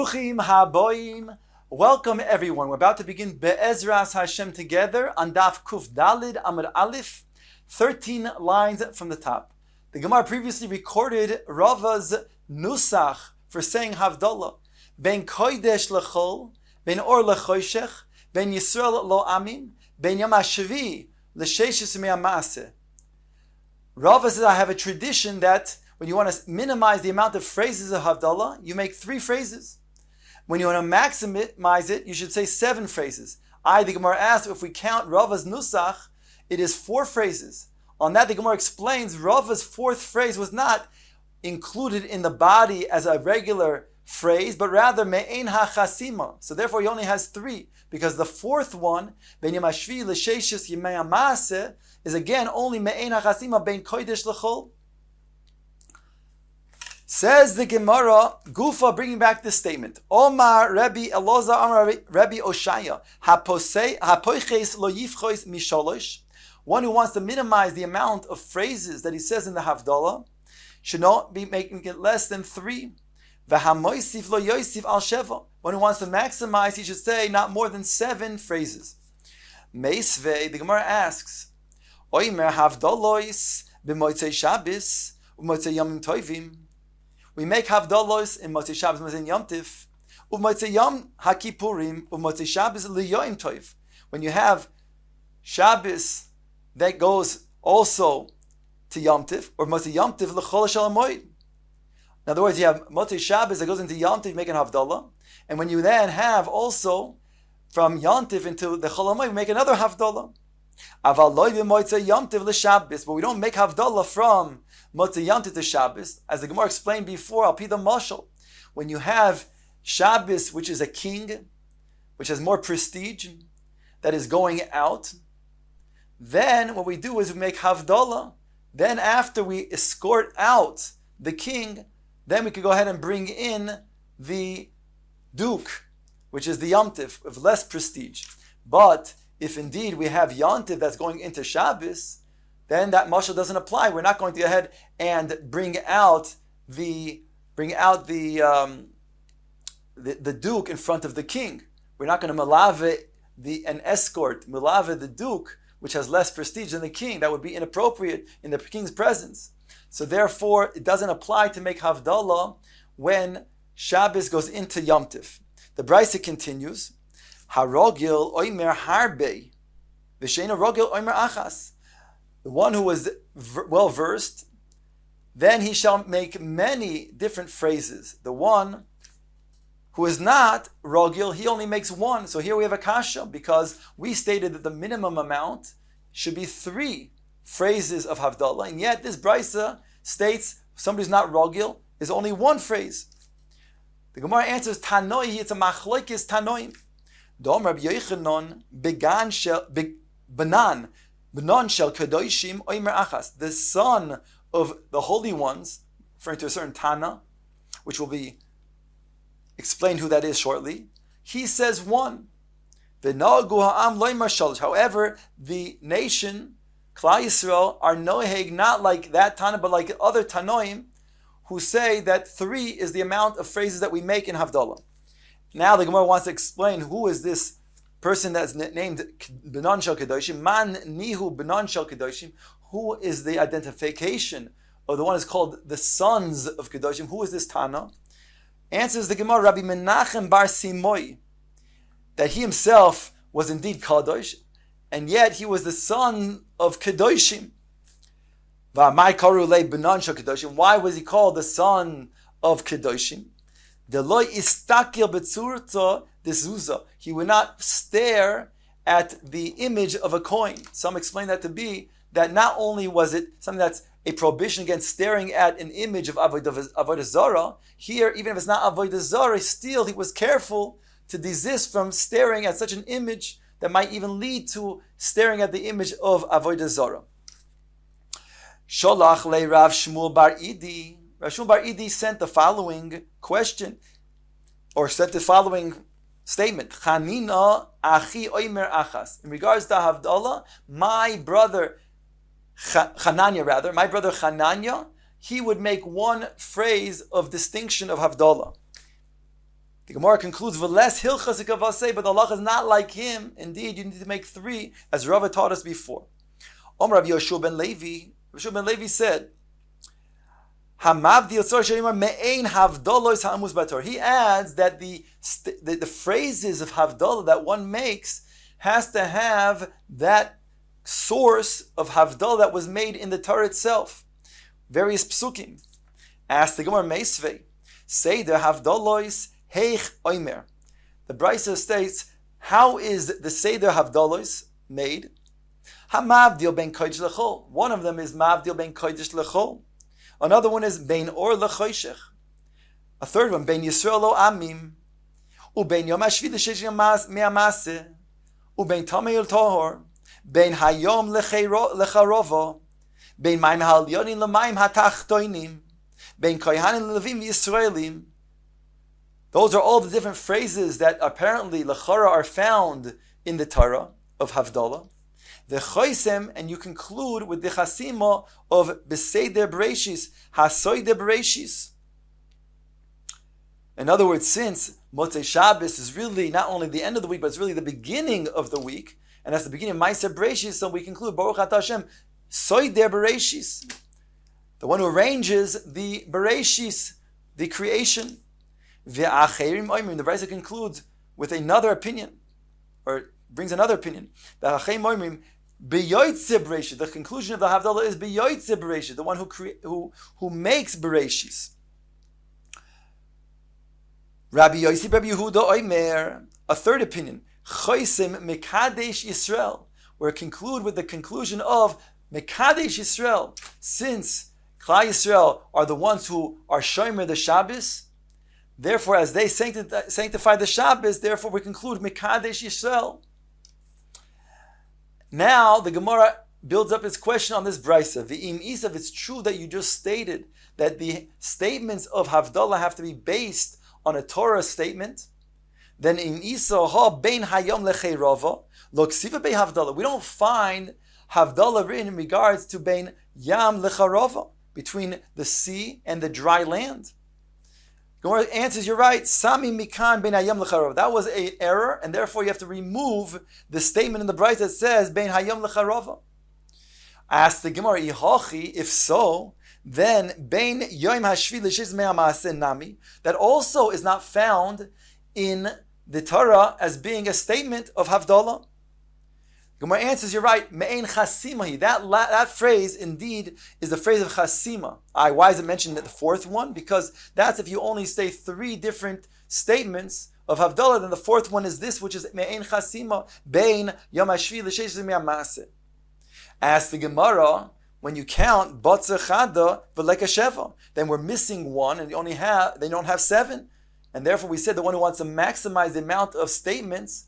Bruchim haboim. Welcome everyone. We're about to begin Be'ezras Hashem together on Daf Kuf Dalid Amud Aleph, 13 lines from the top. The Gemara previously recorded Rava's nusach for saying Havdalah. Ben Kodesh Lechol, Ben Or Lechoshech, Ben Yisrael Lo Amim, Ben Yom HaShavi L'Sheshes Me'amase. Rava says, I have a tradition that when you want to minimize the amount of phrases of Havdalah, you make 3 phrases. When you want to maximize it, you should say 7 phrases. The Gemara asks, if we count Rava's nusach, it is 4 phrases. On that, the Gemara explains Rava's 4th phrase was not included in the body as a regular phrase, but rather me'ein ha'chasima. So therefore, he only has 3, because the 4th one, ben yom hashvi l'sheishes yimei ha'maaseh, is again only me'ein ha'chasima ben kodesh l'chol. Says the Gemara, Gufa, bringing back this statement. Omar Rabbi Elazar, Omar Rabbi Oshaya, hapoiches lo yifchois misholosh. One who wants to minimize the amount of phrases that he says in the Havdalah should not be making it less than 3. V'hamoisif lo yosif al sheva. One who wants to maximize, he should say not more than 7 phrases. Meisvei, the Gemara asks, Oimer Havdalois b'motzei Shabbos u'motzei Yomim Tovim. We make Havdalos in Motzei Shabbos, Motzei Yom Tif, U'motzei Yom HaKippurim, U'motzei Shabbos L'Yoim Tov. When you have Shabbos, that goes also to Yom Tif, or Motzei Yom Tif L'Chol Shel HaMoed. In other words, you have Motzei Shabbos that goes into Yom Tif, making Havdalah, and when you then have also from Yom Tif into the Chol HaMoed, we make another Havdalah. Aval Loi B'Motzei Yom Tif L'Shabbos, but we don't make Havdalah from Motzei Yom Tif to Shabbos, as the Gemara explained before, Al Pi the Mashal. When you have Shabbos, which is a king, which has more prestige, that is going out, then what we do is we make Havdalah. Then after we escort out the king, then we could go ahead and bring in the duke, which is the Yom Tif, of less prestige. But if indeed we have Yom Tif that's going into Shabbos, then that mashal doesn't apply. We're not going to go ahead and bring out the duke in front of the king. We're not going to malave an escort, malave the duke, which has less prestige than the king. That would be inappropriate in the king's presence. So therefore, it doesn't apply to make Havdalah when Shabbos goes into Yom Tif. The Brisa continues, Harogil oimer harbe, v'sheina rogil oimer achas. The one who was well versed, then he shall make many different phrases. The one who is not rogil, he only makes 1. So here we have a kasha, because we stated that the minimum amount should be 3 phrases of Havdalah, and yet this brisa states somebody's not rogil is only 1 phrase. The Gemara answers Tanoi, it's a machlokes Tanoim. Dom Rabbi Yochanan began shel banan. Benon shel kadoshim oimer achas. The son of the holy ones, referring to a certain Tana, which will be explained who that is shortly. He says 1. V'nogu ha'am loimer shalosh. However, the nation, Klal Yisrael, are noheg not like that Tana, but like other Tanoim, who say that 3 is the amount of phrases that we make in Havdalah. Now the Gemara wants to explain who is this person that's named Benon Shel Kedoshim, Man Nihu Benon Shel Kedoshim. Who is the identification of the one who is called the sons of Kedoshim? Who is this Tana? Answers the Gemara, Rabbi Menachem Bar Simoy, that he himself was indeed Kadosh, and yet he was the son of Kedoshim. V'amai karu le Benon Shel Kedoshim. Why was he called the son of Kedoshim? Deloi istakil betzurta dezuza. He would not stare at the image of a coin. Some explain that to be that not only was it something that's a prohibition against staring at an image of avodah zarah, here, even if it's not avodah zarah, still he was careful to desist from staring at such an image that might even lead to staring at the image of avodah zarah. Sholach le Rav Shmuel Bar Idi. Rav Shmuel Bar Idi sent the following question, or sent the following statement. Chanina achi oimer achas. In regards to Havdalah, my brother Chananya, he would make 1 phrase of distinction of Havdalah. The Gemara concludes, "V'les hilchas ikavasei," but the halacha is not like him. Indeed, you need to make 3, as Rava taught us before. Rav Yoshua ben Levi. Yoshua ben Levi said, "Hamavdi yotzor sheimar me'ein havdalos ha'amus bator." He adds that the phrases of havdalah that one makes has to have that source of havdalah that was made in the Torah itself. Various psukim. Ask the Gemara Meisvei, say the havdalos heich oimer. The Brisa states, how is the Seder Havdalos made? Hamavdil ben kodesh lechol. One of them is mavdil ben kodesh lechol. Another one is ben or lechoshech. A third one, ben Yisrael lo amim. Uben yom hashvi l'shesh me'amase. Uben tamei el tohor. Ben hayom lecharovo. Ben maim ha'alyonim l'maim hatachtoinim. Ben kohanim l'levim Yisraelim. Those are all the different phrases that apparently lechara are found in the Torah of Havdalah. The choisem, and you conclude with the chasima of beseder bereshis, hasoide bereshis. In other words, since Motzei Shabbos is really not only the end of the week, but it's really the beginning of the week, and that's the beginning of Ma'aser Bereshis, so we conclude Baruch Atah Hashem, soide bereshis, the one who arranges the bereshis, the creation. The Brisa concludes with another opinion, or brings another opinion. The conclusion of the Havdalah is B'yoytze Bereshis, the one who makes Bereshis. Rabbi Yossi Rabbi Yehuda Oimer, a third opinion, Chosim Mekadesh Yisrael, where conclude with the conclusion of Mekadesh Yisrael, since Klal Yisrael are the ones who are Shomer the Shabbos. Therefore, as they sanctify the Shabbos, therefore we conclude Mekadesh Yisrael. Now the Gemara builds up its question on this brisa. V'im is, if it's true that you just stated that the statements of Havdalah have to be based on a Torah statement, then im isa ha bein hayom lecheirava lo ksiva bei Havdalah. We don't find Havdalah written in regards to bein yam lecharava, between the sea and the dry land. Gemara answers, you're right. Sami mikan ben hayam lecharov. That was an error, and therefore you have to remove the statement in the Brisa that says ben hayam lecharova. Ask the Gemara, ihachi, if so, then ben yom hashvi l'shiz me'amasen nami. That also is not found in the Torah as being a statement of Havdalah. Gemara answers, you're right. Me'ein chasimahi. That phrase indeed is the phrase of chasima. Why is it mentioned at the fourth one? Because that's if you only say 3 different statements of Havdalah, then the fourth one is this, which is me'ein chasima bein yom hashvi l'sheish me'amase. Ask the Gemara, when you count batzer chada v'leka sheva, then we're missing 1, and they don't have 7, and therefore we said the one who wants to maximize the amount of statements.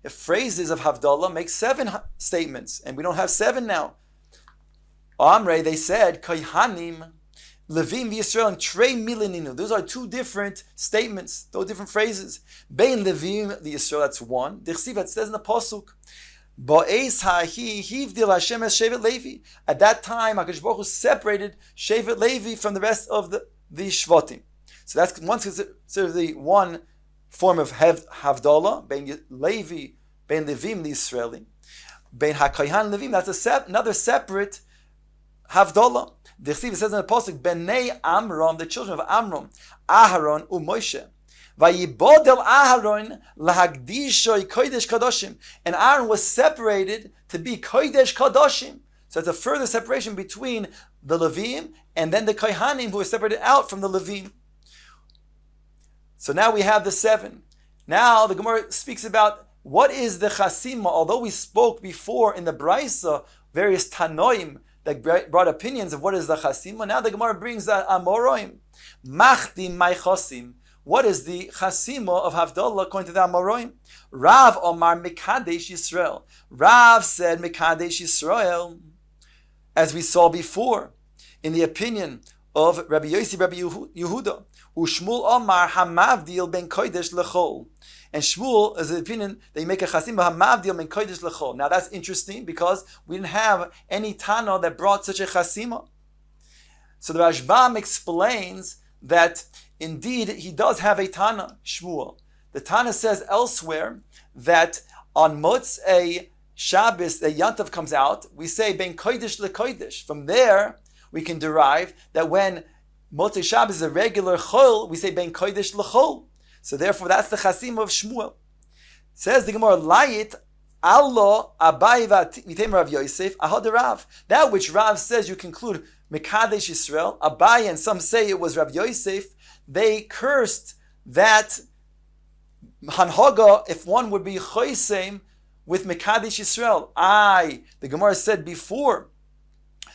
If phrases of Havdalah make 7 statements, and we don't have 7 now. Amrei, they said, Kohanim, Levim v'Yisrael, and Trei Milininu. Those are 2 different statements, 2 different phrases. Bein Levim v'Yisrael, that's 1. Dichsiv, it says in the Pasuk, Ba'es ha'hi hivdil Hashem es Shevet Levi. At that time, HaKadosh Baruch Hu separated Shevet Levi from the rest of the Shvatim. So that's considered the one form of Havdalah, Ben Levi, Ben Levim, the Israeli. Ben HaKohan Levim, that's another separate Havdalah. The Chsiv says in the Pasuk, Bnei Amram, the children of Amram, Aharon u'Moshe. Vayibodel Aharon lahagdishoy kodesh kadoshim. And Aaron was separated to be kodesh kadoshim. So it's a further separation between the Levim and then the Kohanim who were separated out from the Levim. So now we have the 7. Now the Gemara speaks about what is the chasima. Although we spoke before in the Brisa, various Tanoim that brought opinions of what is the chasima, now the Gemara brings the Amoroim. Machdim my chasim. What is the chasima of Havdalah according to the Amoroim? Rav Omar Mekadesh Yisrael. Rav said Mekadesh Yisrael, as we saw before, in the opinion of Rabbi Yossi Rabbi Yehuda. Ushmul Omar Hamavdil ben Kodesh lechol. And Shmuel is the opinion that you make a chasima Hamavdil ben Kodesh lechol. Now that's interesting because we didn't have any Tana that brought such a chasima. So the Rashbam explains that Indeed, he does have a Tana, Shmuel. The Tana says elsewhere that on Motzei Shabbos, the Yantav comes out, we say Ben Kodesh LeKodesh. From there, we can derive that when Motzei Shabbos is a regular Chol, we say Ben Kodesh LeChol. So therefore, that's the Chasim of Shmuel. Says the Gemara, Layit Allah Abai Vitem Rav Yosef Ahad Rav. That which Rav says you conclude Mekadesh Yisrael, Abai and some say it was Rav Yosef, they cursed that Hanhaga, if one would be Choisem with Mekadesh Yisrael. The Gemara said before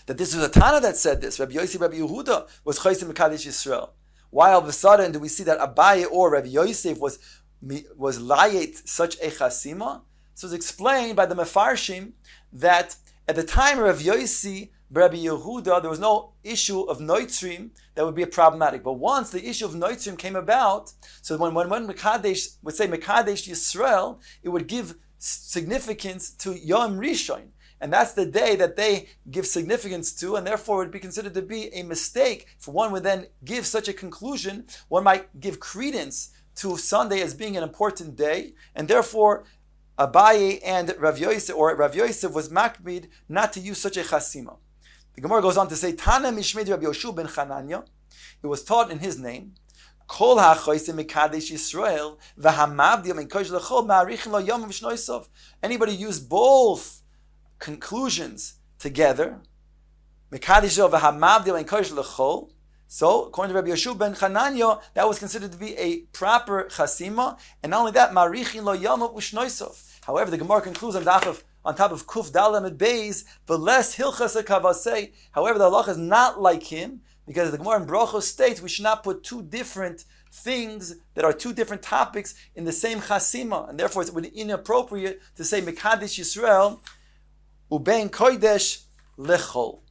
that this was a Tana that said this. Rabbi Yosef, Rabbi Yehuda was Choisem Mekadesh Yisrael. Why all of a sudden do we see that Abaye or Rabbi Yosef was layet such a chasima? So it's explained by the Mefarshim that at the time of Rabbi Yosef, Rabbi Yehuda, there was no issue of noitzrim that would be problematic. But once the issue of noitzrim came about, so when Mekadesh would say Mekadesh Yisrael, it would give significance to Yom Rishon. And that's the day that they give significance to, and therefore it would be considered to be a mistake for one would then give such a conclusion. One might give credence to Sunday as being an important day, and therefore Abaye and Rav Yosef, or Rav Yosef was makbid not to use such a chasima. The Gemara goes on to say, Tana Mishmei Rabbi Yoshua ben Chananya, it was taught in his name, Kol ha'choisem mekadesh Yisrael v'hamavdi min kodesh l'chol ma'arichin lo yom v'shnoisov. Anybody use both conclusions together, mekadesh Yisrael v'hamavdi min kodesh l'chol. So, according to Rabbi Yoshua ben Chananya, that was considered to be a proper chasima, and not only that, ma'arichin lo yom v'shnoisov. However, the Gemara concludes on top of Kuf Dalam Beis, but less Hilchas Kavasei. However, the halacha is not like him, because the Gemara in Brachos states we should not put two different things that are two different topics in the same chasima, and therefore it would be inappropriate to say Mekadesh Yisrael Ubein Kodesh Lechol.